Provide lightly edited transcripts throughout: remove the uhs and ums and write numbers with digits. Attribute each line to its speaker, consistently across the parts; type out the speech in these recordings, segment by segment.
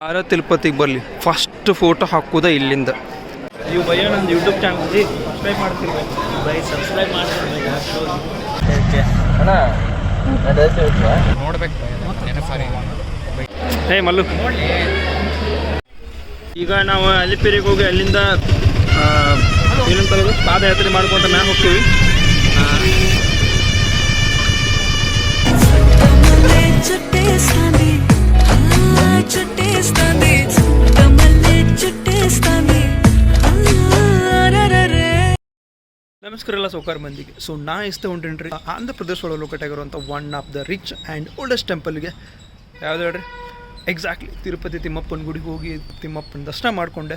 Speaker 1: ತಿರುಪತಿಗೆ ಬರಲಿ first photo ಹಾಕೋದ ಇಲ್ಲಿಂದ. ನೀವು ಭಯ್ಯ ನಂದು ಯೂಟ್ಯೂಬ್ ಚಾನಲ್ ಸಬ್ಸ್ಕ್ರೈಬ್ ಮಾಡ್ತಿರ್ಬೇಕು ಬೈ, ಸಬ್ಸ್ಕ್ರೈಬ್ ಮಾಡ್ತಿರ್ಬೇಕು. ನೋಡ್ಬೇಕು ಹೇ ಮಲ್ಲು. ಈಗ ನಾವು ಅಲಿಪಿರಿಗೆ ಹೋಗಿ ಅಲ್ಲಿಂದ ಏನಂತ ಪಾದಯಾತ್ರೆ ಮಾಡ್ಕೊಂತ ಮ್ಯಾಗ ಹೋಗ್ತೀವಿ. ನಮಸ್ಕಾರ ಎಲ್ಲ ಸೌಕಾರ ಮಂದಿಗೆ. ಸೊ ನಾ ಇಷ್ಟ ಹೊಂಟೇನ್ರಿ ಆಂಧ್ರ ಪ್ರದೇಶ ಒಳಗೆ ಲೊಕೇಟ್ ಆಗಿರುವಂಥ one of the rich and oldest ಟೆಂಪಲ್ಗೆ. ಯಾವ್ದು ಹೇಳ್ರಿ? ಎಕ್ಸಾಕ್ಟ್ಲಿ ತಿರುಪತಿ ತಿಮ್ಮಪ್ಪನ ಗುಡಿಗೆ ಹೋಗಿ ತಿಮ್ಮಪ್ಪನ ದರ್ಶನ ಮಾಡಿಕೊಂಡೆ.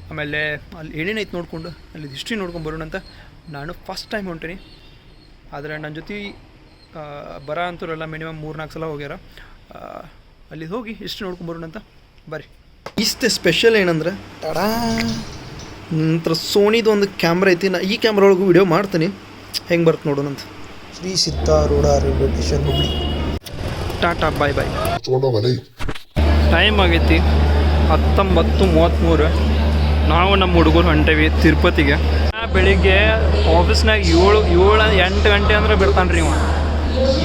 Speaker 1: ಆಮೇಲೆ ಅಲ್ಲಿ ಏನೇನೈತೆ ನೋಡಿಕೊಂಡು ಅಲ್ಲಿ ಹಿಸ್ಟ್ರಿ ನೋಡ್ಕೊಂಡು ಬರೋಣ ಅಂತ ನಾನು ಫಸ್ಟ್ ಟೈಮ್ ಹೊಂಟೀನಿ. ಆದರೆ ನನ್ನ ಜೊತೆ ಬರ ಅಂತೂರೆಲ್ಲ ಮಿನಿಮಮ್ 3-4 ಸಲ ಹೋಗ್ಯಾರ. ಅಲ್ಲಿ ಹೋಗಿ ಹಿಸ್ಟ್ರಿ ನೋಡ್ಕೊಂಡು ಬರೋಣ ಅಂತ ಬರ್ರಿ. ಇಷ್ಟೇ ಸ್ಪೆಷಲ್ ಏನಂದ್ರೆ ತಡಾ ನಂತರ ಸೋನಿದು ಒಂದು ಕ್ಯಾಮ್ರಾ ಐತಿ. ನಾ ಈ ಕ್ಯಾಮ್ರಾ ಒಳಗೆ ವಿಡಿಯೋ ಮಾಡ್ತೀನಿ, ಹೆಂಗೆ ಬರುತ್ತೆ ನೋಡೋಣಂತ. Shri Siddharoodha railway station Hubli. Tata bye bye. Time ಆಗೈತಿ 19:33. ನಾವು ನಮ್ಮ ಹುಡುಗರು ಹೊಂಟೇವಿ ತಿರುಪತಿಗೆ. ಬೆಳಿಗ್ಗೆ ಆಫೀಸ್ನಾಗ 7-8 ಗಂಟೆ ಅಂದ್ರೆ ಬಿಡ್ತಾನೆ ರೀ ಇವ.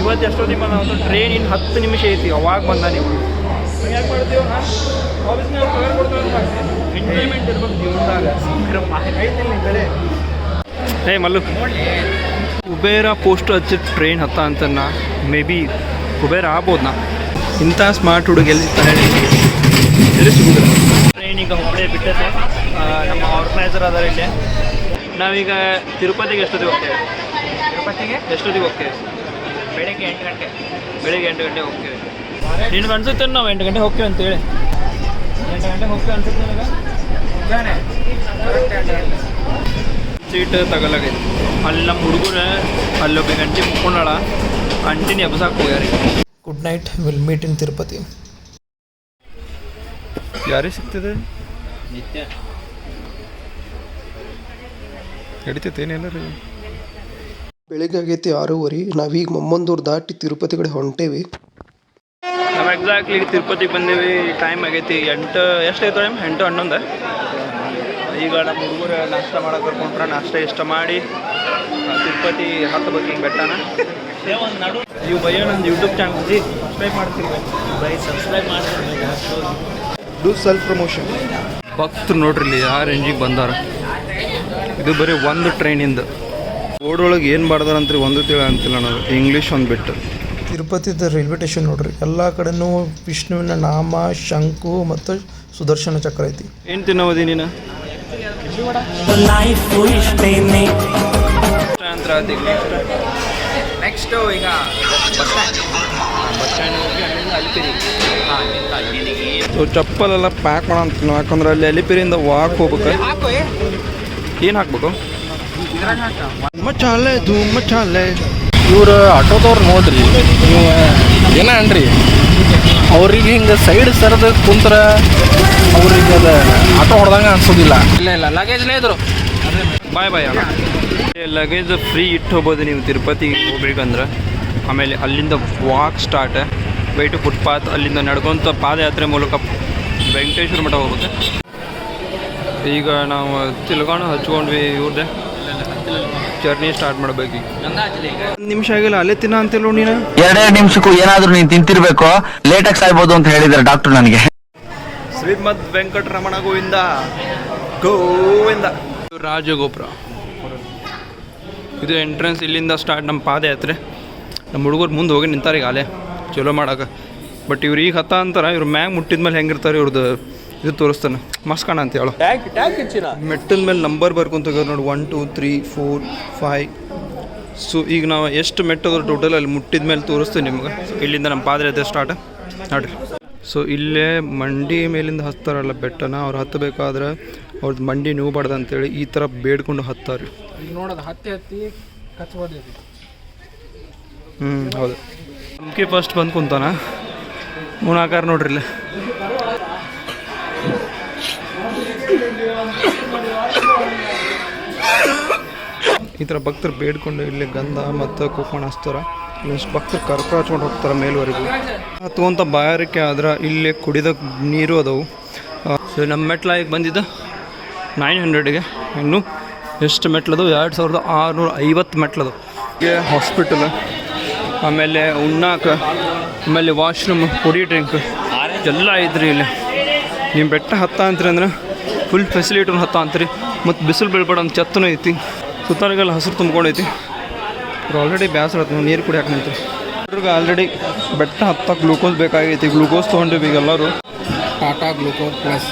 Speaker 1: ಇವತ್ತು ಎಷ್ಟೊತ್ತಿಗೆ ಬಂದ ಟ್ರೈನ್ ಇನ್ನು 10 ನಿಮಿಷ ಐತಿ, ಅವಾಗ ಬಂದ ನೀವು ಯಾಕೆ ಮಾಡ್ತೀವಿ? ಆಫೀಸ್ನಾಗ ಎಂಜಾಯ್ಮೆಂಟ್ ಇರ್ಬೇಕು ಜೀವನದಾಗ. ಹೇ ಮಲ್ಲು, ಕುಬೇರ ಪೋಸ್ಟ್ ಹಚ್ಚಿದ ಟ್ರೈನ್ ಹತ್ತ ಅಂತ ಮೇ ಬಿ ಕುಬೇರ ಆಗ್ಬೋದು. ನಾ ಇಂಥ ಸ್ಮಾರ್ಟ್ ಹುಡುಗ ಎಲ್ಲಿ ಸಿಗುದಿಲ್ಲ. ಟ್ರೈನ್ ಈಗ ಹುಬ್ಬಳ್ಳಿ ಬಿಟ್ಟೈತೆ. ನಮ್ಮ ಆರ್ಗನೈಸರ್ ಅದಾರ ಇಲ್ಲಿ. ನಾವೀಗ ತಿರುಪತಿಗೆ ಎಷ್ಟೊತ್ತಿಗೆ ಹೋಗ್ತೇವೆ? ಎಷ್ಟೊತ್ತಿಗೆ ಹೋಗ್ತೇವೆ? ಬೆಳಗ್ಗೆ 8 ಗಂಟೆ. ಬೆಳಿಗ್ಗೆ 8 ಗಂಟೆ ಹೋಗ್ತೇವೆ. ನಿನ್ಗೆ ಅನ್ಸುತ್ತೆ ನಾವು 8 ಗಂಟೆ ಹೋಗ್ತೇವೆ ಅಂತೇಳಿ. 8 ಗಂಟೆಗೆ ಹೋಗ್ತೇವೆ ಅನ್ಸುತ್ತೆ ನನಗೆ. ಸೀಟ್ ತಗೊಲಾಗೈತಿ. ಅಲ್ಲಿ ನಮ್ಮ ಹುಡುಗರು ಅಲ್ಲೊಬ್ಬ ಗಂಟೆ ಮುಕ್ಕೊಂಡಾಳ, ಅಂಟಿನಿ ಎಬ್ಸಾಕ್ ಹೋಗ್ಯಾರಿ. Good night, will meet in Tirupati. ಯಾರಿಗೆ ಸಿಗ್ತದೆ? ನಿತ್ಯ ನಡೀತೈತೆ ಏನೆಲ್ಲ ರೀ. ಬೆಳಿಗ್ಗೆ ಆಗೈತಿ 6:30. ನಾವೀಗ ಮೊಮ್ಮಂದೂರು ದಾಟಿ ತಿರುಪತಿ ಕಡೆ ಹೊಂಟೇವಿ. ನಾವು ಎಕ್ಸಾಕ್ಟ್ಲಿ ತಿರುಪತಿಗೆ ಬಂದೇವಿ. ಟೈಮ್ ಆಗೈತಿ 8 ಎಷ್ಟೈತೆ ಟೈಮ್? 8-11. ಈಗ ನಮ್ಮ ಹುಡುಗರು ನಾಷ್ಟ ಮಾಡಕ್ಕೆ ಕರ್ಕೊಂಡ್ರೆ ನಾಷ್ಟ ಇಷ್ಟ ಮಾಡಿ ತಿರುಪತಿ ಹತ್ತಬೇಕು. ಹಿಂಗೆ ಬೆಟ್ಟನ ನೀವು ಭಯ್ಯ ನಂದು ಯೂಟ್ಯೂಬ್ ಚಾನಲ್ ಸಬ್ಸ್ಕ್ರೈಬ್ ಮಾಡ್ತಿರ್ಬೇಕು ಬೈ, ಸಬ್ಸ್ಕ್ರೈಬ್ ಮಾಡ್ತಿರ್ಬೇಕು. Do self promotion. ಭಕ್ತರು ನೋಡ್ರಿ ಇಲ್ಲಿ ಯಾವ ರೇಂಜಿಗೆ ಬಂದಾರ. ಇದು ಬರೀ ಒಂದು ಟ್ರೈನಿಂದ. ಬೋರ್ಡೊಳಗೆ ಏನು ಮಾಡ್ದಾರಂತ್ರಿ ಒಂದು ತಿಳ ಅಂತಿಲ್ಲ ನಾವು, ಇಂಗ್ಲೀಷ್ ಒಂದು ಬಿಟ್ಟು. ತಿರುಪತಿದ ರೈಲ್ವೆ ಸ್ಟೇಷನ್ ನೋಡ್ರಿ, ಎಲ್ಲ ಕಡೆನೂ ವಿಷ್ಣುವಿನ ನಾಮ, ಶಂಕು ಮತ್ತು ಸುದರ್ಶನ ಚಕ್ರ ಐತಿ. ಏನು ತಿನ್ನೋದಿ ನೀನು? ನೆಕ್ಸ್ಟ್ ಈಗ ಬಸ್ ಸ್ಟ್ಯಾಂಡ್ ಹೋಗಿ ಅಲ್ಲಿಂದ ಅಲಿಪಿರಿ. ಚಪ್ಪಲೆಲ್ಲ ಪ್ಯಾಕ್ ಮಾಡೋಣ, ಯಾಕಂದ್ರೆ ಅಲ್ಲಿ ಅಲಿಪಿರಿಯಿಂದ ವಾಕ್ ಹೋಗ್ಬೇಕು. ಏನು ಹಾಕ್ಬೇಕು? ಮಚಾಲೆ ಧೂಮ್ ಮಚಾಲೆ.
Speaker 2: ಇವ್ರು ಆಟೋದವ್ರು ನೋಡ್ರಿ, ನೀವು ಏನ ಅನ್ರಿ ಅವ್ರಿಗೆ ಹಿಂಗೆ ಸೈಡ್ ಸರದ ಕುಂತ್ರ ಅವ್ರಿಗೆ ಅದು ಆಟೋ ಹೊಡೆದಂಗೆ ಅನ್ಸೋದಿಲ್ಲ. ಇಲ್ಲ ಲಗೇಜ್ನೇ ಇದ್ರು.
Speaker 1: ಬಾಯ್ ಬಾಯ್ ಅಣ್ಣ. ಲಗೇಜ್ ಫ್ರೀ ಇಟ್ಟು ಹೋಗ್ಬೋದು ನೀವು ತಿರುಪತಿಗೆ ಹೋಗ್ಬೇಕಂದ್ರೆ. ಆಮೇಲೆ ಅಲ್ಲಿಂದ ವಾಕ್ ಸ್ಟಾರ್ಟ್, ವೈಟು ಫುಟ್ಪಾತ್, ಅಲ್ಲಿಂದ ನಡ್ಕೊತ ಪಾದಯಾತ್ರೆ ಮೂಲಕ ವೆಂಕಟೇಶ್ವರ ಮಠ ಹೋಗುತ್ತೆ. ಈಗ ನಾವು ತಿಳ್ಗಾಣ ಹಚ್ಕೊಂಡ್ವಿ. ಇವ್ರದ್ದೇ ಜರ್ನಿ ಸ್ಟಾರ್ಟ್ ಮಾಡ್ಬೇಕು. ಈಗ 1 ನಿಮಿಷ ಆಗಿಲ್ಲ, ಅಲ್ಲೇ ತಿನ್ನ ಅಂತಿಲ್ಲ ನೀನು.
Speaker 3: 2 ನಿಮಿಷಕ್ಕೂ ಏನಾದರೂ ನೀನು ತಿಂತಿರ್ಬೇಕು, ಲೇಟಾಗಿ ಸಾಯ್ಬೋದು ಅಂತ ಹೇಳಿದ್ದಾರೆ ಡಾಕ್ಟರ್ ನನಗೆ.
Speaker 1: ಶ್ರೀಮದ್ ವೆಂಕಟರಮಣ ಗೋವಿಂದ ಗೋವಿಂದ. ರಾಜಗೋಪುರ ಇದು ಎಂಟ್ರೆನ್ಸ್. ಇಲ್ಲಿಂದ ಸ್ಟಾರ್ಟ್ ನಮ್ಮ ಪಾದಯಾತ್ರೆ. ನಮ್ಮ ಹುಡುಗರು ಮುಂದೆ ಹೋಗಿ ನಿಂತಾರೆ ಈಗ ಅಲ್ಲೇ ಚಲೋ ಮಾಡೋಕೆ. ಬಟ್ ಇವ್ರು ಈಗ ಹತ್ತ ಅಂತಾರೆ. ಇವ್ರು ಮ್ಯಾಗ ಮುಟ್ಟಿದ ಮೇಲೆ ಹೆಂಗಿರ್ತಾರೆ ಇವ್ರದ್ದು ಇದು ತೋರಿಸ್ತಾನೆ. ಮಸ್ತ್ ಕಾಣ ಅಂತ ಹೇಳೋ. ಮೆಟ್ಟದ ಮೇಲೆ ನಂಬರ್ ಬರ್ಕೊಂತ ನೋಡಿ, 1 2 3 4 5. ಸೊ ಈಗ ನಾವು ಎಷ್ಟು ಮೆಟ್ಟದ ಟೋಟಲ್ ಅಲ್ಲಿ ಮುಟ್ಟಿದ ಮೇಲೆ ತೋರಿಸ್ತೀವಿ ನಿಮ್ಗೆ. ಇಲ್ಲಿಂದ ನಮ್ಮ ಪಾದಯಾತ್ರೆ ಸ್ಟಾರ್ಟ್ ನೋಡಿರಿ. ಸೊ ಇಲ್ಲೇ ಮಂಡಿ ಮೇಲಿಂದ ಹತ್ತಾರಲ್ಲ ಬೆಟ್ಟನ, ಅವ್ರು ಹತ್ತಬೇಕಾದ್ರೆ ಅವ್ರದ್ದು ಮಂಡಿ ನೋವುಬಾರ್ದು ಅಂತೇಳಿ ಈ ಥರ ಬೇಡ್ಕೊಂಡು ಹತ್ತಾರೆ.
Speaker 2: ನೋಡೋದು ಹತ್ತಿ ಕಚ್ಬೋದು.
Speaker 1: ಹೌದು. ನಮ್ಗೆ ಫಸ್ಟ್ ಬಂದು ಕುಂತಾನ ಮೂಣಾಕಾರ ನೋಡ್ರಿ ಇಲ್ಲ. ಈ ಥರ ಭಕ್ತರು ಬೇಡ್ಕೊಂಡು ಇಲ್ಲಿ ಗಂಧ ಮತ್ತು ಕುಂಕುಮ ಹಚ್ತಾರೆ. ಇಷ್ಟು ಭಕ್ತರು ಕರ್ಕೊಂಡು ಹಚ್ಕೊಂಡು ಹೋಗ್ತಾರೆ ಮೇಲ್ವರೆಗೂ. ಅಥವಾ ಬಾಯಾರಿಕೆ ಆದ್ರೆ ಇಲ್ಲಿ ಕುಡಿದ ನೀರು ಅದಾವು. ಸೊ ನಮ್ಮ ಮೆಟ್ಲ ಈಗ ಬಂದಿದ್ದು 900ಗೆ. ಇನ್ನು ಎಷ್ಟು ಮೆಟ್ಲದು? 2650 ಮೆಟ್ಲದು. ಹಾಸ್ಪಿಟಲ್, ಆಮೇಲೆ ಉಣ್ಣಾಕ, ಆಮೇಲೆ ವಾಶ್ರೂಮ್, ಕುಡಿ ಡ್ರಿಂಕ್ ಎಲ್ಲ ಐತ್ರಿ ಇಲ್ಲಿ. ನೀವು ಬೆಟ್ಟ ಹತ್ತ ಅಂತೀರಿ ಅಂದ್ರೆ ಫುಲ್ ಫೆಸಿಲಿಟಿನ ಹತ್ತ ಅಂತೀರಿ. ಮತ್ತು ಬಿಸಿಲು ಬೀಳ್ಬೇಡ ಅಂತ ಛತ್ತನೂ ಐತಿ. ಸುತ್ತಾರಿಗೆಲ್ಲ ಹಸಿರು ತುಂಬ್ಕೊಂಡೈತಿ. ಆಲ್ರೆಡಿ ಬೇಸರ ಆಯ್ತು ನೀರು ಕುಡಿಯಾಕೆ ನಿಂತ್ರಿ. ಇವ್ರಿಗೆ ಆಲ್ರೆಡಿ ಬೆಟ್ಟ ಹತ್ತ ಗ್ಲೂಕೋಸ್ ಬೇಕಾಗೈತಿ. ಗ್ಲೂಕೋಸ್ ತೊಗೊಂಡಿವಿ ಈಗ ಎಲ್ಲರೂ.
Speaker 2: ಟಾಟಾ ಗ್ಲೂಕೋಸ್ ಪ್ಲಸ್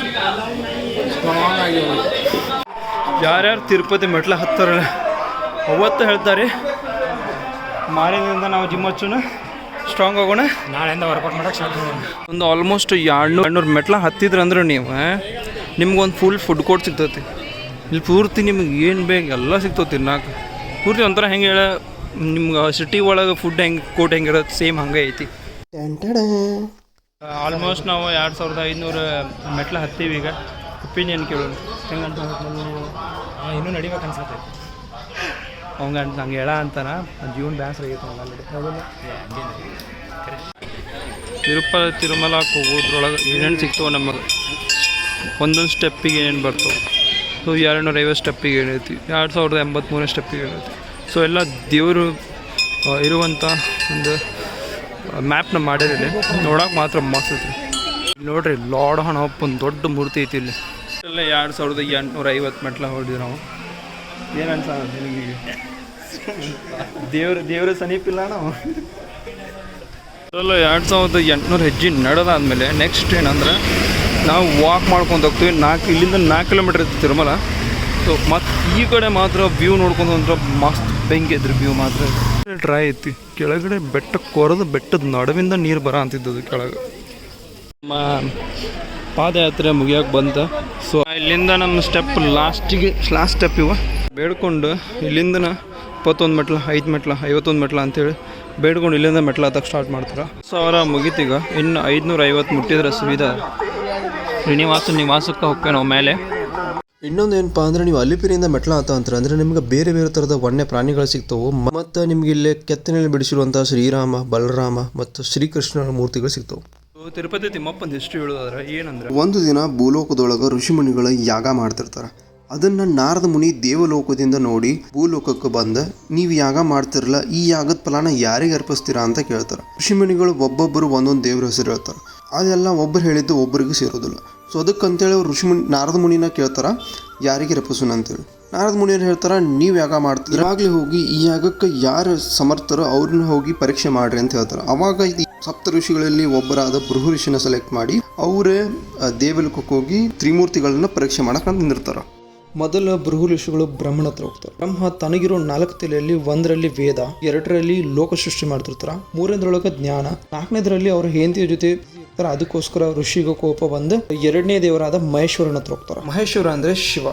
Speaker 2: ಸ್ಟ್ರಾಂಗ್ ಆಗಿವೆ.
Speaker 1: ಯಾರ್ಯಾರು ತಿರುಪತಿ ಮೆಟ್ಲ ಹತ್ತಾರಲ್ಲ ಅವತ್ತು ಹೇಳ್ತಾರೆ ಮಾರಿನಿಂದ ನಾವು ಜಿಮ್ ಹಚ್ಚೋಣ, ಸ್ಟ್ರಾಂಗ್ ಆಗೋಣ,
Speaker 2: ನಾಳೆಯಿಂದ ವರ್ಕೌಟ್ ಮಾಡೋಕ್ಕೆ ಸ್ಟಾರ್ಟ್ ಮಾಡೋಣ.
Speaker 1: ಒಂದು ಆಲ್ಮೋಸ್ಟ್ 200 ಮೆಟ್ಲ ಹತ್ತಿದ್ರಂದ್ರೆ ನೀವು ನಿಮ್ಗೊಂದು ಫುಲ್ ಫುಡ್ ಕೋರ್ಟ್ ಸಿಗ್ತೈತಿ. ಇಲ್ಲಿ ಪೂರ್ತಿ ನಿಮ್ಗೆ ಏನು ಬೇಕು ಎಲ್ಲ ಸಿಗ್ತದೆ ತಿನ್ನಾಕ. ಪೂರ್ತಿ ಒಂಥರ ಹೆಂಗೆ ಹೇಳ, ನಿಮ್ಗೆ ಸಿಟಿ ಒಳಗೆ ಫುಡ್ ಹೆಂಗೆ ಕೋಟ್ ಹೆಂಗಿರುತ್ತೆ ಸೇಮ್ ಹಂಗೆ ಐತಿ. ಆಲ್ಮೋಸ್ಟ್ ನಾವು 2500 ಮೆಟ್ಲ ಹತ್ತೀವಿ. ಈಗ ಒಪಿನಿಯನ್ ಕೇಳೋಣ ಹೆಂಗಂತ.
Speaker 2: ಇನ್ನೂ ನಡಿಬೇಕು ಅನ್ಸುತ್ತೆ.
Speaker 1: ಅವಂಗಂತ ಹಂಗೆ ಹೇಳ ಅಂತಾನ ಜೀವನ ಬೇಸರ ಆಗೈತೆ ಆಲ್ರೆಡಿ. ತಿರುಮಲಕ್ಕೆ ಹೋಗೋದ್ರೊಳಗೆ ಏನೇನು ಸಿಗ್ತವೆ ನಮಗೆ. ಒಂದೊಂದು ಸ್ಟೆಪ್ಪಿಗೆ ಏನೇನು ಬರ್ತವೆ. ಸೊ 250 ಸ್ಟೆಪ್ಪಿಗೆ ಏನೈತಿ, 2083 ಸ್ಟೆಪ್ಪಿಗೆ ಏನೈತಿ. ಸೊ ಎಲ್ಲ ದೇವರು ಇರುವಂಥ ಒಂದು ಮ್ಯಾಪ್ನ ಮಾಡಿರಲಿ. ನೋಡೋಕೆ ಮಾತ್ರ ಮಸ್ತ್ ಐತಿ. ನೋಡ್ರಿ ಲಾರ್ಡ್ ಹಣಪ್ಪ ಒಂದು ದೊಡ್ಡ ಮೂರ್ತಿ ಐತಿ ಇಲ್ಲಿ. ಎಲ್ಲ 2850 ಮೆಟ್ಲ ಹೊಡೆದ್ವಿ ನಾವು. ಏನು ಅನ್ಸ ನಿಮಗೆ? ದೇವ್ರ ಸಮೀಪಿಲ್ಲ ನಾವು. ಎಲ್ಲ 2800 ಹೆಜ್ಜೆ ನಡೆದಾದ್ಮೇಲೆ ನೆಕ್ಸ್ಟ್ ಏನಂದ್ರೆ ನಾವು ವಾಕ್ ಮಾಡ್ಕೊಂಡು ಹೋಗ್ತೀವಿ. ಇಲ್ಲಿಂದ 4 ಕಿಲೋಮೀಟ್ರ್ ಇತ್ತು ತಿರುಮಲ. ಸೊ ಮತ್ತು ಈ ಕಡೆ ಮಾತ್ರ ವ್ಯೂ ನೋಡ್ಕೊಂಡು ಅಂದ್ರೆ ಮಸ್ತ್ ಬೆಂಕಿ ಇದ್ರಿ ವ್ಯೂ ಮಾತ್ರ. ಡ್ರೈ ಐತಿ ಕೆಳಗಡೆ. ಬೆಟ್ಟ ಕೊರೆದು ಬೆಟ್ಟದ ನಡುವಿಂದ ನೀರು ಬರ ಅಂತಿದ್ದದು ಕೆಳಗೆ. ನಮ್ಮ ಪಾದಯಾತ್ರೆ ಮುಗಿಯೋಕೆ ಬಂತ. ಸೊ ಇಲ್ಲಿಂದ ನಮ್ಮ ಸ್ಟೆಪ್ ಲಾಸ್ಟ್ ಸ್ಟೆಪ್ ಇವ ಬೇಡ್ಕೊಂಡು ಇಲ್ಲಿಂದ 21 ಮೆಟ್ಲ, 5 ಮೆಟ್ಲ, 51 ಮೆಟ್ಲ ಅಂತೇಳಿ ಬೇಡ್ಕೊಂಡು ಇಲ್ಲಿಂದ ಮೆಟ್ಲ ಹತ್ತಕ್ಕೆ ಸ್ಟಾರ್ಟ್ ಮಾಡ್ತಾರೆ. 1000 ಮುಗಿತೀಗ. ಇನ್ನು 550 ಮುಟ್ಟಿದ್ರೆ ಸುವಿಧ ನಿವಾಸಕ್ಕೆ ಹೋಗ್ತೇವೆ ನಾವು ಮೇಲೆ.
Speaker 4: ಇನ್ನೊಂದು ಏನಪ್ಪ ಅಂದ್ರೆ ನೀವು ಅಲಿಪಿರಿಯಿಂದ ಮೆಟ್ಲ ಹತ್ತ ಅಂತಾರೆ ಅಂದ್ರೆ ನಿಮ್ಗೆ ಬೇರೆ ಬೇರೆ ಥರದ ವನ್ಯ ಪ್ರಾಣಿಗಳು ಸಿಗ್ತವೆ. ಮತ್ತು ನಿಮ್ಗೆ ಇಲ್ಲೇ ಕೆತ್ತನೆಯಲ್ಲಿ ಬಿಡಿಸಿರುವಂಥ ಶ್ರೀರಾಮ, ಬಲರಾಮ ಮತ್ತು ಶ್ರೀಕೃಷ್ಣನ ಮೂರ್ತಿಗಳು ಸಿಗ್ತವೆ.
Speaker 1: ತಿರುಪತಿ ತಿಮ್ಮಪ್ಪನ ಹಿಸ್ಟ್ರಿ ಹೇಳೋದಾದ್ರೆ ಏನಂದ್ರೆ,
Speaker 4: ಒಂದು ದಿನ ಭೂಲೋಕದೊಳಗೆ ಋಷಿಮುನಿಗಳ ಯಾಗ ಮಾಡ್ತಿರ್ತಾರೆ. ಅದನ್ನು ನಾರದ ಮುನಿ ದೇವಲೋಕದಿಂದ ನೋಡಿ ಭೂಲೋಕಕ್ಕೆ ಬಂದ, ನೀವು ಯಾಗ ಮಾಡ್ತಿರಲ್ಲ, ಈ ಯಾಗದ ಫಲಾನ ಯಾರಿಗೆ ಅರ್ಪಿಸ್ತೀರಾ ಅಂತ ಕೇಳ್ತಾರೆ. ಋಷಿಮುನಿಗಳು ಒಬ್ಬೊಬ್ಬರು ಒಂದೊಂದು ದೇವ್ರ ಹೆಸರು ಹೇಳ್ತಾರೆ. ಅದೆಲ್ಲ ಒಬ್ಬರು ಹೇಳಿದ್ದು ಒಬ್ಬರಿಗೆ ಸೇರೋದಿಲ್ಲ. ಸೊ ಅದಕ್ಕಂತೇಳಿ ಅವ್ರು ನಾರದ ಮುನಿನ ಕೇಳ್ತಾರ ಯಾರಿಗೆ ಅರ್ಪಿಸೋಣ ಅಂತೇಳಿ. ನಾರದ ಮುನಿಯರು ಹೇಳ್ತಾರ, ನೀವು ಯಾಗ ಮಾಡ್ತಿದ್ರೆ ಆಗಲೇ ಹೋಗಿ ಈ ಯಾಗಕ್ಕೆ ಯಾರು ಸಮರ್ಥರೋ ಅವ್ರನ್ನ ಹೋಗಿ ಪರೀಕ್ಷೆ ಮಾಡ್ರಿ ಅಂತ ಹೇಳ್ತಾರೆ. ಅವಾಗ ಈ ಸಪ್ತ ಋಷಿಗಳಲ್ಲಿ ಒಬ್ಬರಾದ ಭೃಹು ಋಷಿನ ಸೆಲೆಕ್ಟ್ ಮಾಡಿ ಅವರೇ ದೇವಲೋಕಕ್ಕೆ ಹೋಗಿ ತ್ರಿಮೂರ್ತಿಗಳನ್ನ ಪರೀಕ್ಷೆ ಮಾಡಕ್ಕೆ ನಿಂದಿರ್ತಾರ. ಮೊದಲ ಭೃಹು ಋಷಿಗಳು ಬ್ರಹ್ಮನ ಹತ್ರ ಹೋಗ್ತಾರೆ. ಬ್ರಹ್ಮ ತನಗಿರೋ 4 ತಲೆಯಲ್ಲಿ 1ರಲ್ಲಿ ವೇದ, 2ರಲ್ಲಿ ಲೋಕ ಸೃಷ್ಟಿ ಮಾಡ್ತಿರ್ತಾರ, 3ನೇದ್ರೊಳಗೆ ಜ್ಞಾನ, 4ನೇದ್ರಲ್ಲಿ ಅವ್ರ ಹೆಂಡತಿಯ ಜೊತೆ ಇರ್ತಾರ. ಅದಕ್ಕೋಸ್ಕರ ಋಷಿಗೆ ಕೋಪ ಬಂದು 2ನೇ ದೇವರಾದ ಮಹೇಶ್ವರನ ಹತ್ರ ಹೋಗ್ತಾರೆ. ಮಹೇಶ್ವರ ಅಂದ್ರೆ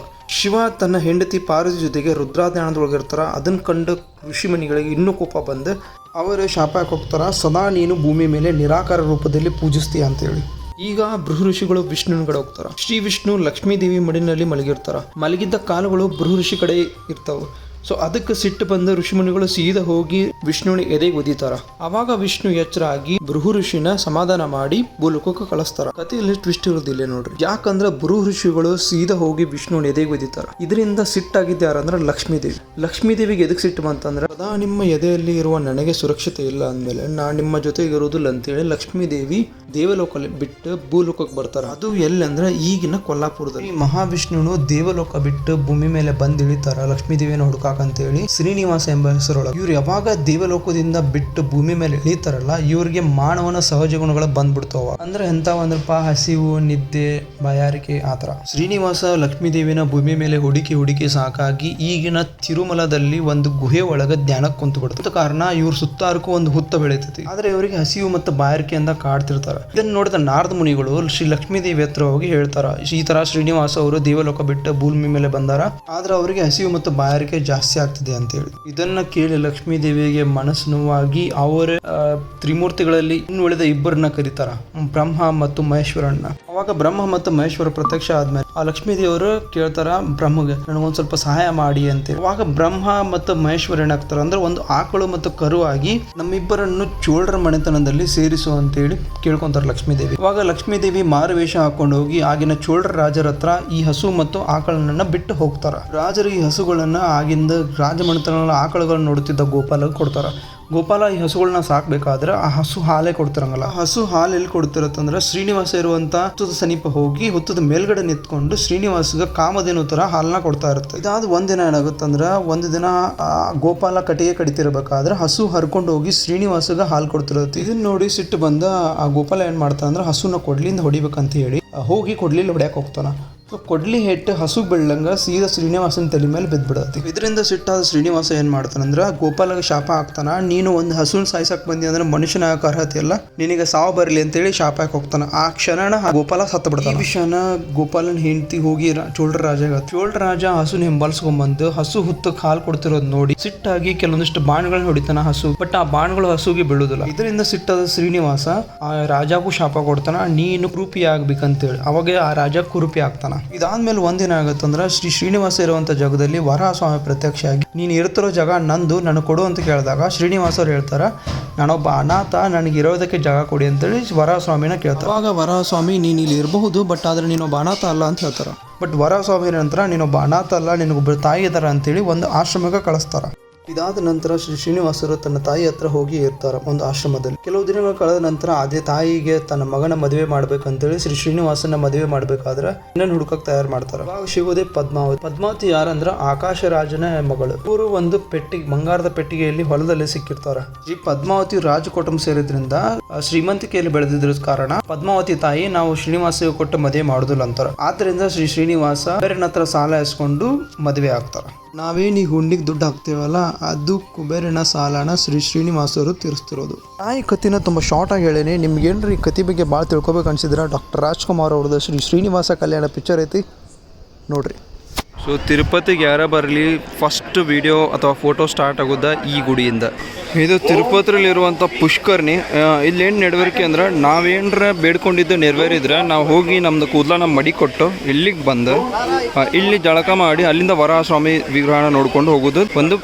Speaker 4: ಶಿವ ತನ್ನ ಹೆಂಡತಿ ಪಾರ್ವತಿ ಜೊತೆಗೆ ರುದ್ರಾಧ್ಯಾನದೊಳಗಿರ್ತಾರ. ಅದನ್ನ ಕಂಡು ಋಷಿಮುನಿಗಳಿಗೆ ಇನ್ನೂ ಕೋಪ ಬಂದು ಅವರು ಶಾಪಕ್ಕೆ ಹೋಗ್ತಾರ, ಸದಾ ನೀನು ಭೂಮಿ ಮೇಲೆ ನಿರಾಕಾರ ರೂಪದಲ್ಲಿ ಪೂಜಿಸ್ತೀಯ ಅಂತೇಳಿ. ಈಗ ಬೃಹು ಋಷಿಗಳು ವಿಷ್ಣುವಿನ ಕಡೆ ಹೋಗ್ತಾರ. ಶ್ರೀ ವಿಷ್ಣು ಲಕ್ಷ್ಮೀ ದೇವಿ ಮಡಿನಲ್ಲಿ ಮಲಗಿರ್ತಾರ. ಮಲಗಿದ್ದ ಕಾಲುಗಳು ಬೃಹು ಋಷಿ ಕಡೆ ಇರ್ತಾವ. ಸೊ ಅದಕ್ಕೆ ಸಿಟ್ಟು ಬಂದ ಋಷಿಮುನಿಗಳು ಸೀದಾ ಹೋಗಿ ವಿಷ್ಣುವಿನ ಎದೆಗೆ ಒದಿತಾರ. ಅವಾಗ ವಿಷ್ಣು ಎಚ್ಚರ ಆಗಿ ಬೃಹು ಋಷಿನ ಸಮಾಧಾನ ಮಾಡಿ ಭೂಲೋಕಕ್ಕೆ ಕಳಿಸ್ತಾರ. ಕಥೆಯಲ್ಲಿ ಟ್ವಿಸ್ಟ್ ಇರೋದಿಲ್ಲ ನೋಡ್ರಿ. ಯಾಕಂದ್ರೆ ಬೃಹು ಋಷಿಗಳು ಸೀದಾ ಹೋಗಿ ವಿಷ್ಣುವಿನ ಎದೆಗೆ ಒದಿತಾರ. ಇದರಿಂದ ಸಿಟ್ಟಾಗಿದ್ದ ಯಾರಂದ್ರೆ ಲಕ್ಷ್ಮೀ ದೇವಿಗೆ ಎದಕ್ಕೆ ಸಿಟ್ಟು ಬಂತಂದ್ರೆ, ಸದಾ ನಿಮ್ಮ ಎದೆಯಲ್ಲಿ ಇರುವ ನನಗೆ ಸುರಕ್ಷತೆ ಇಲ್ಲ ಅಂದಮೇಲೆ ನಾನು ನಿಮ್ಮ ಜೊತೆಗೆ ಇರೋದಿಲ್ಲ ಅಂತೇಳಿ ಲಕ್ಷ್ಮೀ ದೇವಿ ದೇವಲೋಕ ಬಿಟ್ಟು ಭೂಲೋಕಕ್ಕೆ ಬರ್ತಾರ. ಅದು ಎಲ್ಲಂದ್ರೆ ಈಗಿನ ಕೊಲ್ಲಾಪುರದಲ್ಲಿ. ಮಹಾವಿಷ್ಣುನು ದೇವಲೋಕ ಬಿಟ್ಟು ಭೂಮಿ ಮೇಲೆ ಬಂದು ಇಳಿತಾರ ಲಕ್ಷ್ಮೀ ದೇವಿಯನ್ನು ಹುಡುಕಾಕಂತೇಳಿ ಶ್ರೀನಿವಾಸ ಎಂಬ ಹೆಸರೊಳಗೆ. ಇವ್ರು ಯಾವಾಗ ದೇವಲೋಕದಿಂದ ಬಿಟ್ಟು ಭೂಮಿ ಮೇಲೆ ಇಳಿತಾರಲ್ಲ, ಇವ್ರಿಗೆ ಮಾನವನ ಸಹಜ ಗುಣಗಳು ಬಂದ್ಬಿಡ್ತಾವ. ಅಂದ್ರೆ ಎಂತಾವಂದ್ರಪ್ಪ, ಹಸಿವು, ನಿದ್ದೆ, ಬಾಯಾರಿಕೆ, ಆತರ. ಶ್ರೀನಿವಾಸ ಲಕ್ಷ್ಮೀ ದೇವಿನ ಭೂಮಿ ಮೇಲೆ ಹುಡುಕಿ ಸಾಕಾಗಿ ಈಗಿನ ತಿರುಮಲದಲ್ಲಿ ಒಂದು ಗುಹೆ ಒಳಗೆ ಧ್ಯಾನಕ್ಕೆ ಕುಂತು ಬಿಡ್ತದೆ. ಕಾರಣ ಇವ್ರ ಸುತ್ತಾರಕ್ಕೂ ಒಂದು ಹುತ್ತ ಬೆಳೀತೈತಿ. ಆದ್ರೆ ಇವರಿಗೆ ಹಸಿವು ಮತ್ತು ಬಾಯಾರಿಕೆಯಿಂದ ಕಾಡ್ತಿರ್ತಾರ. ಇದನ್ನ ನೋಡಿದ ನಾರದ ಮುನಿಗಳು ಶ್ರೀ ಲಕ್ಷ್ಮೀ ದೇವಿ ಹತ್ರ ಹೋಗಿ ಹೇಳ್ತಾರ, ಈ ತರ ಶ್ರೀನಿವಾಸ ಅವರು ದೇವಲೋಕ ಬಿಟ್ಟು ಭೂಮಿ ಮೇಲೆ ಬಂದಾರ, ಆದ್ರೆ ಅವರಿಗೆ ಹಸಿವು ಮತ್ತು ಬಾಯಾರಿಕೆ ಜಾಸ್ತಿ ಆಗ್ತಿದೆ ಅಂತ ಹೇಳಿ. ಇದನ್ನ ಕೇಳಿ ಲಕ್ಷ್ಮೀ ದೇವಿಗೆ ಮನಸ್ಸು ನೋವಾಗಿ ಅವರ ತ್ರಿಮೂರ್ತಿಗಳಲ್ಲಿ ಇನ್ನುಳಿದ ಇಬ್ಬರನ್ನ ಕರೀತಾರ, ಬ್ರಹ್ಮ ಮತ್ತು ಮಹೇಶ್ವರನ್ನ. ಅವಾಗ
Speaker 1: ಅವಾಗ ಬ್ರಹ್ಮ ಮತ್ತು ಮಹೇಶ್ವರ ಪ್ರತ್ಯಕ್ಷ ಆದ್ಮೇಲೆ ಆ ಲಕ್ಷ್ಮೀ ದೇವರು ಕೇಳ್ತಾರ ಬ್ರಹ್ಮಗೆ ನನಗೊಂದು ಸ್ವಲ್ಪ ಸಹಾಯ ಮಾಡಿ ಅಂತೇಳಿ. ಅವಾಗ ಬ್ರಹ್ಮ ಮತ್ತು ಮಹೇಶ್ವರ ಏನಾಗ್ತಾರ ಅಂದ್ರೆ ಒಂದು ಆಕಳು ಮತ್ತು ಕರು ಆಗಿ ನಮ್ಮಿಬ್ಬರನ್ನು ಚೋಳರ ಮನೆತನದಲ್ಲಿ ಸೇರಿಸು ಅಂತೇಳಿ ಕೇಳ್ಕೊಂತಾರ ಲಕ್ಷ್ಮೀದೇವಿ. ಅವಾಗ ಲಕ್ಷ್ಮೀದೇವಿ ಮಾರುವೇಷ ಹಾಕೊಂಡು ಹೋಗಿ ಆಗಿನ ಚೋಳರ ರಾಜರ ಹತ್ರ ಈ ಹಸು ಮತ್ತು ಆಕಳನ್ನ ಬಿಟ್ಟು ಹೋಗ್ತಾರ. ರಾಜರು ಈ ಹಸುಗಳನ್ನ ಆಗಿಂದ ರಾಜಮನೆತನಗಳ ಆಕಳುಗಳನ್ನ ನೋಡುತ್ತಿದ್ದ ಗೋಪಾಲ ಕೊಡ್ತಾರ. ಗೋಪಾಲ ಈ ಹಸುಗಳನ್ನ ಸಾಕ್ಬೇಕಾದ್ರೆ ಆ ಹಸು ಹಾಲೇ ಕೊಡ್ತಿರಂಗಲ್ಲ. ಹಸು ಹಾಲು ಎಲ್ಲಿ ಕೊಡ್ತಿರತ್ತಂದ್ರೆ ಶ್ರೀನಿವಾಸ ಇರುವಂತ ಹುತ್ತದ ಸಮೀಪ ಹೋಗಿ ಹುತ್ತದ ಮೇಲ್ಗಡೆ ನಿಂತ್ಕೊಂಡು ಶ್ರೀನಿವಾಸಗ ಕಾಮಧೇನು ತರ ಹಾಲನ್ನ ಕೊಡ್ತಾ ಇರುತ್ತೆ. ಇದಾದ ಒಂದಿನ ಏನಾಗುತ್ತಂದ್ರ ಒಂದು ದಿನ ಗೋಪಾಲ ಕಟ್ಟಿಗೆ ಕಡಿತಿರ್ಬೇಕಾದ್ರೆ ಹಸು ಹರ್ಕೊಂಡು ಹೋಗಿ ಶ್ರೀನಿವಾಸಗ ಹಾಲು ಕೊಡ್ತಿರುತ್ತೆ. ಇದನ್ನ ನೋಡಿ ಸಿಟ್ಟು ಬಂದ ಆ ಗೋಪಾಲ ಏನ್ ಮಾಡ್ತಾನ ಅಂದ್ರೆ ಹಸುನ ಕೊಡ್ಲಿಂದ ಹೊಡಿಬೇಕಂತ ಹೇಳಿ ಹೋಗಿ ಕೊಡ್ಲಿಲ್ಲ ಹೊಡ್ಯಾಕ್ ಹೋಗ್ತಾನ. ಕೊಡ್ಲಿ ಹೆಟ್ಟು ಹಸು ಬೆಳ್ಳಂಗ ಸೀದಾ ಶ್ರೀನಿವಾಸನ ತಲೆ ಮೇಲೆ ಬಿದ್ದ್ಬಿಡತ್ತೆ. ಇದರಿಂದ ಸಿಟ್ಟಾದ ಶ್ರೀನಿವಾಸ ಏನ್ ಮಾಡ್ತಾನಂದ್ರ ಗೋಪಾಲಗೆ ಶಾಪ ಹಾಕ್ತಾನ. ನೀನು ಒಂದು ಹಸುನ್ ಸಾಯ್ಸಕ್ ಬಂದಿ ಅಂದ್ರೆ ಮನುಷ್ಯನ ಅರ್ಹತೆ ಇಲ್ಲ, ನಿನಗೆ ಸಾವು ಬರಲಿ ಅಂತೇಳಿ ಶಾಪ ಹಾಕಿ ಹೋಗ್ತಾನ. ಆ ಕ್ಷಣನ ಗೋಪಾಲ ಸತ್ತ ಬಿಡ್ತಾನ. ಈ ವಿಷಯನ ಗೋಪಾಲನ್ ಹೆಂಡತಿ ಹೋಗಿ ಚೋಳರ ರಾಜ ಹಸುನ ಹಿಂಬಾಲಿಸ್ಕೊಂಡ್ಬಂದು ಹಸು ಹುತ್ತಕ್ಕೆ ಹಾಲು ಕೊಡ್ತಿರೋದು ನೋಡಿ ಸಿಟ್ಟಾಗಿ ಕೆಲವೊಂದಿಷ್ಟು ಬಾಣಗಳನ್ನ ಹೊಡಿತಾನ ಹಸು. ಬಟ್ ಆ ಬಾಣಗಳು ಹಸುಗೆ ಬೀಳುದಿಲ್ಲ. ಇದರಿಂದ ಸಿಟ್ಟಾದ ಶ್ರೀನಿವಾಸ ಆ ರಾಜಾಗೂ ಶಾಪ ಕೊಡ್ತಾನ, ನೀನು ಕುರೂಪಿ ಆಗ್ಬೇಕಂತೇಳಿ. ಅವಾಗ ಆ ರಾಜ ಕುರೂಪಿ ಆಗ್ತಾನ. ಇದಾದ್ಮೇಲೆ ಒಂದಿನ ಆಗತ್ತಂದ್ರ ಶ್ರೀನಿವಾಸ ಇರುವಂತ ಜಾಗದಲ್ಲಿ ವರಾಹಸ್ವಾಮಿ ಪ್ರತ್ಯಕ್ಷ ಆಗಿ ನೀನು ಇರ್ತಿರೋ ಜಾಗ ನಂದು, ನನಗೆ ಕೊಡು ಅಂತ ಕೇಳಿದಾಗ ಶ್ರೀನಿವಾಸ ಅವ್ರು ಹೇಳ್ತಾರ, ನಾನೊಬ್ಬ ಅನಾಥ, ನನಗೆ ಇರೋದಕ್ಕೆ ಜಾಗ ಕೊಡಿ ಅಂತೇಳಿ ವರಾಹಸ್ವಾಮಿನ ಕೇಳ್ತಾರೆ. ಆಗ ವರಾಹಸ್ವಾಮಿ ನೀನು ಇಲ್ಲಿ ಇರಬಹುದು, ಬಟ್ ಆದ್ರೆ ನೀನೊಬ್ಬ ಅನಾಥ ಅಲ್ಲ ಅಂತ ಹೇಳ್ತಾರ. ಬಟ್ ವರಾಹಸ್ವಾಮಿ ನಂತರ ನೀನೊಬ್ಬ ಅನಾಥ ಅಲ್ಲ, ನಿನಗೊಬ್ಬರು ತಾಯಿ ಇದಾರ ಅಂತೇಳಿ ಒಂದು ಆಶ್ರಮಕ್ಕೆ ಕಳಿಸ್ತಾರ. ಇದಾದ ನಂತರ ಶ್ರೀನಿವಾಸರು ತನ್ನ ತಾಯಿ ಹತ್ರ ಹೋಗಿ ಇರ್ತಾರ ಒಂದು ಆಶ್ರಮದಲ್ಲಿ. ಕೆಲವು ದಿನಗಳು ಕಳೆದ ನಂತರ ಅದೇ ತಾಯಿಗೆ ತನ್ನ ಮಗನ ಮದುವೆ ಮಾಡ್ಬೇಕಂತೇಳಿ ಶ್ರೀನಿವಾಸನ ಮದುವೆ ಮಾಡ್ಬೇಕಾದ್ರೆ ಇನ್ನೊಂದು ಹುಡುಕಕ್ ತಯಾರು ಮಾಡ್ತಾರ. ಅವಾಗ ಸಿಗೋದೇ ಪದ್ಮಾವತಿ ಯಾರಂದ್ರ ಆಕಾಶ ರಾಜನ ಮಗಳು. ಇವರು ಒಂದು ಪೆಟ್ಟಿಗೆ, ಬಂಗಾರದ ಪೆಟ್ಟಿಗೆಯಲ್ಲಿ ಹೊಲದಲ್ಲಿ ಸಿಕ್ಕಿರ್ತಾರ. ಈ ಪದ್ಮಾವತಿ ರಾಜ ಕುಟುಂಬ ಸೇರಿದ್ರಿಂದ ಶ್ರೀಮಂತಿಕೆಯಲ್ಲಿ ಬೆಳೆದಿದ್ರ ಕಾರಣ ಪದ್ಮಾವತಿ ತಾಯಿ ನಾವು ಶ್ರೀನಿವಾಸ ಕೊಟ್ಟು ಮದುವೆ ಮಾಡುದಿಲ್ಲ ಅಂತಾರ. ಆದ್ರಿಂದ ಶ್ರೀನಿವಾಸ ಬೇರೆನ ಹತ್ರ ಸಾಲ ಇಸ್ಕೊಂಡು ಮದುವೆ ಆಗ್ತಾರ. ನಾವೇನು ಈ ಹುಂಡಿಗೆ ದುಡ್ಡು ಹಾಕ್ತೇವಲ್ಲ ಅದು ಕುಬೇರನ ಸಾಲನ ಶ್ರೀನಿವಾಸರು ತೀರಿಸ್ತಿರೋದು. ಈ ಕಥೆನ ತುಂಬ ಶಾರ್ಟ್ ಆಗಿ ಹೇಳೇನಿ. ನಿಮ್ಗೇನ್ರಿ ಈ ಕತೆ ಬಗ್ಗೆ ಭಾಳ ತಿಳ್ಕೊಬೇಕು ಅನ್ಸಿದ್ರೆ ಡಾಕ್ಟರ್ ರಾಜ್ಕುಮಾರ್ ಅವ್ರದ್ದು ಶ್ರೀನಿವಾಸ ಕಲ್ಯಾಣ ಪಿಕ್ಚರ್ ಐತಿ, ನೋಡ್ರಿ.
Speaker 5: ಸೊ ತಿರುಪತಿಗೆ ಯಾರ ಬರಲಿ ಫಸ್ಟ್ ವಿಡಿಯೋ ಅಥವಾ ಫೋಟೋ ಸ್ಟಾರ್ಟ್ ಆಗೋದ ಈ ಗುಡಿಯಿಂದ. ಇದು ತಿರುಪತಿಯಲ್ಲಿರುವಂಥ ಪುಷ್ಕರ್ಣಿ. ಇಲ್ಲೇನು ನಡವಳಿಕೆ ಅಂದ್ರೆ ನಾವೇನರ ಬೇಡ್ಕೊಂಡಿದ್ದು ನೆರವೇರಿದ್ರೆ ನಾವು ಹೋಗಿ ನಮ್ಮದು ಕೂದಲ ಮಡಿ ಕೊಟ್ಟು ಇಲ್ಲಿಗೆ ಬಂದು ಇಲ್ಲಿ ಜಳಕ ಮಾಡಿ ಅಲ್ಲಿಂದ ವರಾಹಸ್ವಾಮಿ ವಿಗ್ರಹನ ನೋಡ್ಕೊಂಡು ಹೋಗೋದು ಒಂದು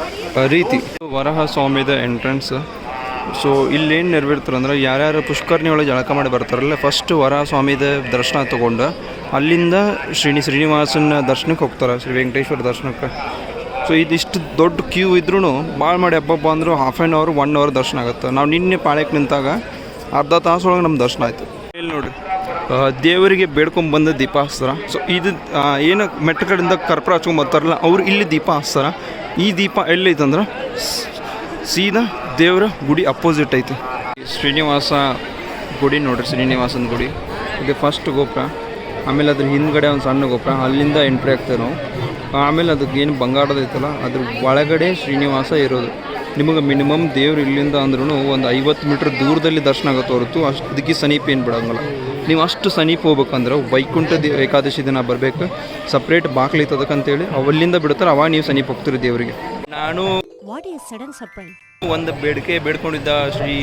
Speaker 5: ರೀತಿ. ವರಾಹಸ್ವಾಮಿದ ಎಂಟ್ರೆನ್ಸ್. ಸೊ ಇಲ್ಲೇನು ನೆರವೇರ್ತಾರಂದ್ರೆ ಯಾರ್ಯಾರು ಪುಷ್ಕರ್ಣಿ ಒಳಗೆ ಜಳಕ ಮಾಡಿ ಬರ್ತಾರಲ್ಲ ಫಸ್ಟ್ ವರಾಹಸ್ವಾಮಿದ ದರ್ಶನ ತೊಗೊಂಡು ಅಲ್ಲಿಂದ ಶ್ರೀನಿವಾಸನ ದರ್ಶನಕ್ಕೆ ಹೋಗ್ತಾರೆ, ಶ್ರೀ ವೆಂಕಟೇಶ್ವರ ದರ್ಶನಕ್ಕೆ. ಸೊ ಇದಿಷ್ಟು ದೊಡ್ಡ ಕ್ಯೂ ಇದ್ರೂ ಭಾಳ ಮಾಡಿ ಹಬ್ಬ ಅಂದರೂ ಹಾಫ್ ಆ್ಯನ್ ಅವರ್ 1 ಅವರ್ ದರ್ಶನ ಆಗುತ್ತೆ. ನಾವು ನಿನ್ನೆ ಪಾಳ್ಯಕ್ಕೆ ನಿಂತಾಗ ಅರ್ಧ ತಾಸೊಳಗೆ ನಮ್ಮ ದರ್ಶನ ಆಯಿತು. ಇಲ್ಲಿ ನೋಡಿರಿ ದೇವರಿಗೆ ಬೇಡ್ಕೊಂಬಂದು ದೀಪ ಹಚ್ತಾರ. ಸೊ ಇದು ಏನು ಮೆಟ್ಟ ಕಡೆಯಿಂದ ಕರ್ಪೂರ ಹಚ್ಕೊಂಡು ಬರ್ತಾರಲ್ಲ ಅವ್ರು ಇಲ್ಲಿ ದೀಪ ಹಚ್ತಾರ. ಈ ದೀಪ ಎಲ್ಲೈತಂದ್ರೆ ಸೀದಾ ದೇವರ ಗುಡಿ ಅಪೋಸಿಟ್ ಐತಿ. ಶ್ರೀನಿವಾಸ ಗುಡಿ ನೋಡ್ರಿ, ಶ್ರೀನಿವಾಸನ ಗುಡಿ. ಇದು ಫಸ್ಟ್ ಗೋಪುರ, ಆಮೇಲೆ ಅದ್ರ ಹಿಂದ್ಗಡೆ ಒಂದು ಸಣ್ಣ ಗೋಪುರ, ಅಲ್ಲಿಂದ ಎಂಟ್ರಿ ಆಗ್ತೇವೆ ನಾವು. ಆಮೇಲೆ ಅದಕ್ಕೆ ಏನು ಬಂಗಾರದ ಐತಲ್ಲ ಅದ್ರ ಒಳಗಡೆ ಶ್ರೀನಿವಾಸ ಇರೋದು. ನಿಮಗೆ ಮಿನಿಮಮ್ ದೇವ್ರು ಇಲ್ಲಿಂದ ಅಂದ್ರೂ ಒಂದು 50 ಮೀಟ್ರ್ ದೂರದಲ್ಲಿ ದರ್ಶನ ಆಗುತ್ತೆ ಹೊರತು ಅಷ್ಟು ಇದಕ್ಕೆ ಸಮೀಪ ಏನು ಬಿಡೋಂಗಲ್ಲ. ನೀವು ಅಷ್ಟು ಸಮೀಪ ಹೋಗ್ಬೇಕಂದ್ರೆ ವೈಕುಂಠ ಏಕಾದಶಿ ದಿನ ಬರಬೇಕು, ಸಪ್ರೇಟ್ ಬಾಕ್ಲು ಐತದಕ್ಕಂತೇಳಿ ಅವಲ್ಲಿಂದ ಬಿಡ್ತಾರೆ, ಅವಾಗ ನೀವು ಸಮೀಪ ಹೋಗ್ತೀರಿ ದೇವರಿಗೆ. ನಾನು ಒಂದು ಬೇಡಿಕೆ ಬೇಡ್ಕೊಂಡಿದ್ದ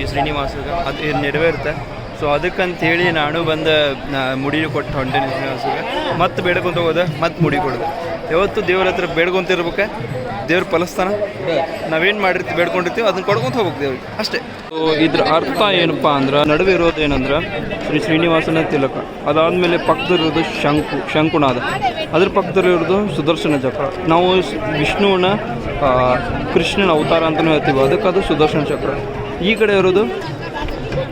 Speaker 5: ಶ್ರೀನಿವಾಸಗ ಅದು ನೆರವೇರುತ್ತೆ. ಸೊ ಅದಕ್ಕಂತೇಳಿ ನಾನು ಬಂದು ಮುಡಿ ಕೊಟ್ಟು ಹೊಂಟೇನೆ ಶ್ರೀನಿವಾಸಗೆ. ಮತ್ತೆ ಬೇಡ್ಕೊಂತ ಹೋದೆ, ಮತ್ತೆ ಮುಡಿ ಕೊಡಿದೆ. ಯಾವತ್ತು ದೇವ್ರ ಹತ್ರ ಬೇಡ್ಕೊಂತಿರ್ಬೇಕು, ದೇವ್ರ ಫಲಸ್ತಾನ. ನಾವೇನು ಮಾಡಿರ್ತೀವಿ ಬೇಡ್ಕೊಂಡಿರ್ತೀವಿ ಅದನ್ನ ಕೊಡ್ಕೊಂತ ಹೋಗ್ಬೇಕು ದೇವ್ರಿಗೆ, ಅಷ್ಟೇ. ಸೊ ಇದ್ರ ಅರ್ಥ ಏನಪ್ಪ ಅಂದ್ರೆ ನಡುವೆ ಇರೋದು ಏನಂದ್ರೆ ಶ್ರೀನಿವಾಸನ ತಿಲಕ, ಅದಾದಮೇಲೆ ಪಕ್ಕದಲ್ಲಿರೋದು ಶಂಕುನಾದ, ಅದ್ರ ಪಕ್ಕದಲ್ಲಿರೋದು ಸುದರ್ಶನ ಚಕ್ರ. ನಾವು ವಿಷ್ಣುವನ್ನ ಕೃಷ್ಣನ ಅವತಾರ ಅಂತಲೂ ಹೇಳ್ತೀವಿ, ಅದಕ್ಕೆ ಅದು ಸುದರ್ಶನ ಚಕ್ರ. ಈ ಕಡೆ ಇರೋದು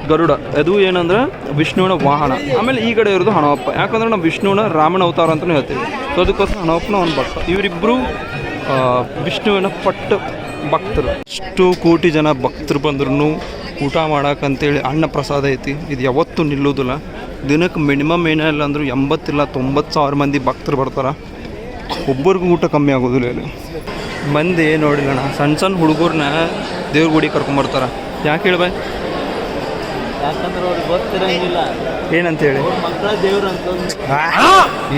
Speaker 5: ಗರುಡ, ಅದು ಏನಂದ್ರೆ ವಿಷ್ಣುವಿನ ವಾಹನ. ಆಮೇಲೆ ಈ ಕಡೆ ಇರೋದು ಹಣವಪ್ಪ, ಯಾಕಂದ್ರೆ ನಾವು ವಿಷ್ಣುವಿನ ರಾಮನ ಅವತಾರ ಅಂತಲೂ ಹೇಳ್ತೀವಿ. ಸೊ ಅದಕ್ಕೋಸ್ಕರ ಹಣವಪ್ಪನ ಒಂದು ಭಕ್ತ. ಇವರಿಬ್ಬರು ವಿಷ್ಣುವಿನ ಪಟ್ಟ ಭಕ್ತರು. ಎಷ್ಟು ಕೋಟಿ ಜನ ಭಕ್ತರು ಬಂದ್ರೂ ಊಟ ಮಾಡೋಕ್ಕಂತೇಳಿ ಅನ್ನ ಪ್ರಸಾದ ಐತಿ. ಇದು ಯಾವತ್ತೂ ನಿಲ್ಲೋದಿಲ್ಲ. ದಿನಕ್ಕೆ ಮಿನಿಮಮ್ ಏನಿಲ್ಲ ಅಂದರೂ 80 ಇಲ್ಲ 90 ಸಾವಿರ ಮಂದಿ ಭಕ್ತರು ಬರ್ತಾರೆ. ಒಬ್ಬರಿಗೂ ಊಟ ಕಮ್ಮಿ ಆಗೋದಿಲ್ಲ ಇಲ್ಲಿ. ಮಂದಿ ನೋಡಿಲ್ಲಣ್ಣ, ಸಣ್ಣ ಹುಡುಗರನ್ನ ದೇವ್ರ ಗುಡಿ ಕರ್ಕೊಂಬರ್ತಾರೆ. ಯಾಕೆ ಹೇಳ್ಬಾಯ್?
Speaker 2: ಯಾಕಂದ್ರೆ ಅವ್ರಿಗೆ ಗೊತ್ತಿರಂಗಿಲ್ಲ
Speaker 5: ಏನಂತೇಳಿ,
Speaker 2: ಮಕ್ಕಳ ದೇವ್ರು ಅಂತ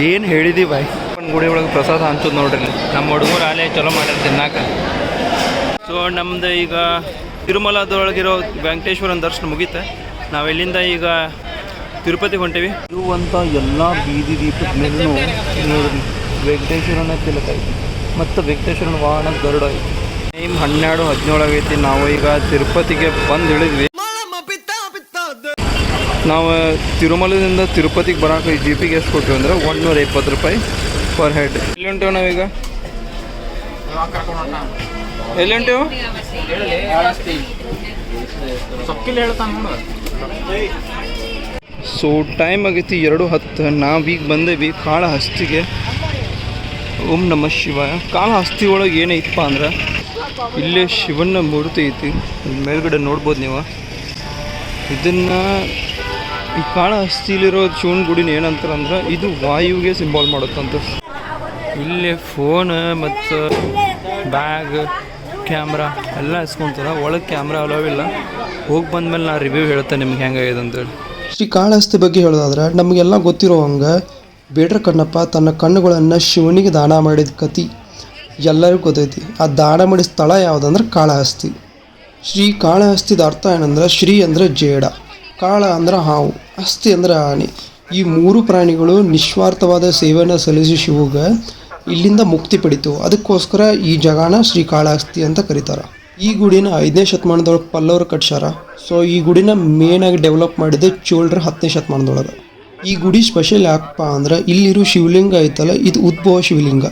Speaker 5: ಏನು ಹೇಳಿದೀವಿ ಬಾಯ್. ಗುಡಿ ಒಳಗೆ ಪ್ರಸಾದ ಹಂಚೋದು ನೋಡ್ರಿ, ನಮ್ಮ ಹುಡುಗರು ಅಲ್ಲೇ ಚಲೋ ಮಾಡ್ಯಾರ ತಿನ್ನಾಕ. ಸೊ ನಮ್ದು ಈಗ ತಿರುಮಲದೊಳಗಿರೋ ವೆಂಕಟೇಶ್ವರನ ದರ್ಶನ ಮುಗೀತೆ. ನಾವು ಇಲ್ಲಿಂದ ಈಗ ತಿರುಪತಿಗೆ ಹೊಂಟೇವಿ. ಇರುವಂಥ ಎಲ್ಲ ಬೀದಿ ದೀಪದ ಮೇಲೂ ನೋಡ್ರಿ ವೆಂಕಟೇಶ್ವರನ ತಿಲಕ ಐತಿ ಮತ್ತು ವೆಂಕಟೇಶ್ವರನ ವಾಹನ ಗರುಡ ಐತಿ. ಟೈಮ್ 12:17 ಆಗೈತಿ. ನಾವು ಈಗ ತಿರುಪತಿಗೆ ಬಂದು ಇಳಿದ್ವಿ. ನಾವು ತಿರುಮಲದಿಂದ ತಿರುಪತಿಗೆ ಬರೋಕೆ ಜಿ ಪಿಗೆ ಎಷ್ಟು ಕೊಟ್ಟಿವಿ ಅಂದ್ರೆ 120 ರೂಪಾಯಿ ಪರ್ ಹೆಡ್. ಎಲ್ಲಿ ಹೊಂಟೇವು ನಾವೀಗ? ಎಲ್ಲಿ ಹೊಂಟೇವು? ಸೊ ಟೈಮ್ ಆಗೈತಿ 2:10. ನಾವೀಗ ಬಂದೇವಿ ಕಾಳಹಸ್ತಿಗೆ. ಓಂ ನಮಃ ಶಿವಾಯ. ಕಾಳಹಸ್ತಿ ಒಳಗೆ ಏನೈತಪ್ಪ ಅಂದ್ರೆ ಇಲ್ಲೇ ಶಿವನ ಮೂರ್ತಿ ಐತಿ. ಮೇಲ್ಗಡೆ ನೋಡ್ಬೋದು ನೀವು. ಇದನ್ನು ಈ ಕಾಳಹಸ್ತಿಲಿರೋ ಶಿವನ ಗುಡಿನ ಏನಂತಾರಂದ್ರೆ ಇದು ವಾಯುವಿಗೆ ಸಿಂಬಾಲ್ ಮಾಡುತ್ತಂತ. ಇಲ್ಲೇ ಫೋನ್ ಮತ್ತು ಬ್ಯಾಗ್ ಕ್ಯಾಮ್ರಾ ಎಲ್ಲ ಇಸ್ಕೊತಾರೆ. ಒಳಗೆ ಕ್ಯಾಮ್ರಾ ಅಲೋವ್ ಇಲ್ಲ. ಹೋಗಿ ಬಂದಮೇಲೆ ನಾನು ರಿವ್ಯೂ ಹೇಳ್ತೇನೆ ನಿಮ್ಗೆ ಹೆಂಗಾಗಿದೆ ಅಂತೇಳಿ.
Speaker 1: ಶ್ರೀ ಕಾಳಹಸ್ತಿ ಬಗ್ಗೆ ಹೇಳೋದಾದ್ರೆ ನಮಗೆಲ್ಲ ಗೊತ್ತಿರೋ ಹಂಗೆ ಬೇಡ್ರ ಕಣ್ಣಪ್ಪ ತನ್ನ ಕಣ್ಣುಗಳನ್ನು ಶಿವನಿಗೆ ದಾನ ಮಾಡಿದ ಕತಿ ಎಲ್ಲರಿಗೂ ಗೊತ್ತೈತಿ. ಆ ದಾನ ಮಾಡಿದ ಸ್ಥಳ ಯಾವುದಂದ್ರೆ ಕಾಳಹಸ್ತಿ. ಶ್ರೀ ಕಾಳಹಸ್ತಿದ ಅರ್ಥ ಏನಂದ್ರೆ ಶ್ರೀ ಅಂದರೆ ಜೇಡ, ಕಾಳ ಅಂದ್ರೆ ಹಾವು, ಹಸ್ತಿ ಅಂದರೆ ಆನೆ. ಈ ಮೂರು ಪ್ರಾಣಿಗಳು ನಿಸ್ವಾರ್ಥವಾದ ಸೇವೆಯನ್ನು ಸಲ್ಲಿಸಿ ಶಿವಗೆ ಇಲ್ಲಿಂದ ಮುಕ್ತಿ ಪಡಿತು. ಅದಕ್ಕೋಸ್ಕರ ಈ ಜಾಗನ ಶ್ರೀ ಕಾಳಹಸ್ತಿ ಅಂತ ಕರೀತಾರೆ. ಈ ಗುಡಿನ 5ನೇ ಶತಮಾನದೊಳಗೆ ಪಲ್ಲವರು ಕಟ್ಸಾರ. ಸೊ ಈ ಗುಡಿನ ಮೇನಾಗಿ ಡೆವಲಪ್ ಮಾಡಿದ್ದು ಚೋಳರ 10ನೇ ಶತಮಾನದೊಳಗೆ. ಈ ಗುಡಿ ಸ್ಪೆಷಲ್ ಯಾಕಪ್ಪ ಅಂದ್ರೆ ಇಲ್ಲಿರೋ ಶಿವಲಿಂಗ ಐತಲ್ಲ ಇದು ಉದ್ಭವ ಶಿವಲಿಂಗ.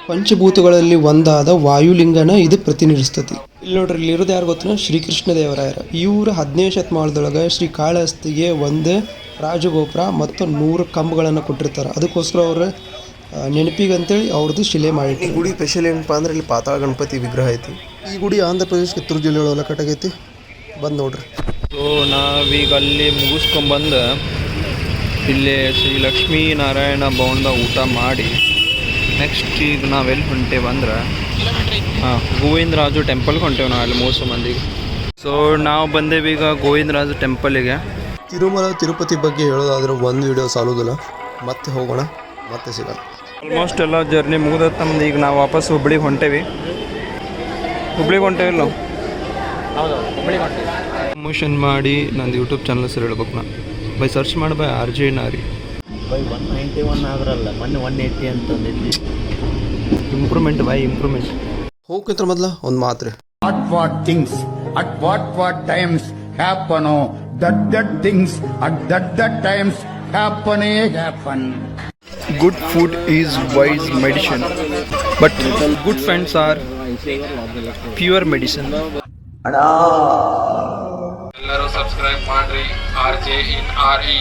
Speaker 1: ಪಂಚಭೂತಗಳಲ್ಲಿ ಒಂದಾದ ವಾಯುಲಿಂಗನ ಇದು ಪ್ರತಿನಿಧಿಸ್ತತಿ. ಇಲ್ಲಿ ನೋಡ್ರಿ ಇಲ್ಲಿರೋದು ಯಾರು ಗೊತ್ತಿನ ಶ್ರೀಕೃಷ್ಣ ದೇವರಾಯರ. ಇವರು 15ನೇ ಶತಮಾನದೊಳಗೆ ಶ್ರೀ ಕಾಳಹಸ್ತಿಗೆ ಒಂದು ರಾಜಗೋಪುರ ಮತ್ತು 100 ಕಂಬಗಳನ್ನು ಕೊಟ್ಟಿರ್ತಾರೆ. ಅದಕ್ಕೋಸ್ಕರ ಅವ್ರ ನೆನಪಿಗಂತೇಳಿ ಅವ್ರದ್ದು ಶಿಲೆ ಮಾಡಿಟ್ಟು.
Speaker 4: ಈ ಗುಡಿ ಸ್ಪೆಷಲ್ ಏನಪ್ಪ ಅಂದ್ರೆ ಇಲ್ಲಿ ಪಾತಾಳ ಗಣಪತಿ ವಿಗ್ರಹ ಐತಿ. ಈ ಗುಡಿ ಆಂಧ್ರ ಪ್ರದೇಶ ಕಿತ್ತೂರು ಜಿಲ್ಲೆ ಒಳಗೆ ಕಟ್ಟಾಗೈತಿ. ಬಂದು ನೋಡ್ರಿ.
Speaker 5: ಸೊ ನಾವೀಗ ಅಲ್ಲಿ ಮುಗಿಸ್ಕೊಂಬಂದು ಇಲ್ಲೇ ಶ್ರೀ ಲಕ್ಷ್ಮೀ ನಾರಾಯಣ ಭವನದಾಗ ಊಟ ಮಾಡಿ ನೆಕ್ಸ್ಟ್ ಈಗ ನಾವೆಲ್ಲಿ ಹೊಂಟೇವೆ ಅಂದ್ರೆ ಗೋವಿಂದರಾಜು ಟೆಂಪಲ್ಗೆ ಹೊಂಟೇವೆ ನಾವು ಅಲ್ಲಿ 30 ಮಂದಿಗೆ. ಸೊ ನಾವು ಬಂದೇವಿ ಈಗ ಗೋವಿಂದರಾಜು ಟೆಂಪಲಿಗೆ.
Speaker 4: ತಿರುಮಲ ತಿರುಪತಿ ಬಗ್ಗೆ ಹೇಳೋದಾದ್ರೆ ಒಂದು ವಿಡಿಯೋ ಸಾಲೋದಿಲ್ಲ. ಮತ್ತೆ ಹೋಗೋಣ, ಮತ್ತೆ ಸಿಗೋಣ.
Speaker 5: ಆಲ್ಮೋಸ್ಟ್ ಎಲ್ಲ ಜರ್ನಿ ಮುಗಿದತ್ತೆ ನಮ್ದು. ಈಗ ನಾವು ವಾಪಸ್ ಹುಬ್ಳಿಗೆ ಹೊಂಟೇವಿ. ಹುಬ್ಳಿಗೆ ಹೊಂಟೇವಿಲ್ಲ ನಾವು ಪ್ರಮೋಷನ್ ಮಾಡಿ ನಂದು ಯೂಟ್ಯೂಬ್ ಚಾನಲ್ ಹೆಸರು ಹೇಳ್ಬೇಕು. ನಾನು ಬೈ ಸರ್ಚ್ ಮಾಡಿ ಬೈ RJ ನಾರಿ.
Speaker 6: ಬೈ 191 ಆದ್ರಲ್ಲ, ಮೊನ್ನೆ 180 ಅಂತಂದಿದ್ವಿ.
Speaker 5: Improvement by improvement.
Speaker 4: ಹೋಗ್ತಿದ್ರ ಮೊದಲ ಒಂದು ಮಾತ್ರೆ.
Speaker 7: what things at what times happen, that things at that times happen.
Speaker 5: Good food is wise medicine, but good friends are pure medicine.
Speaker 2: ಎಲ್ಲರೂ subscribe ಮಾಡ್ರಿ RJ in RE.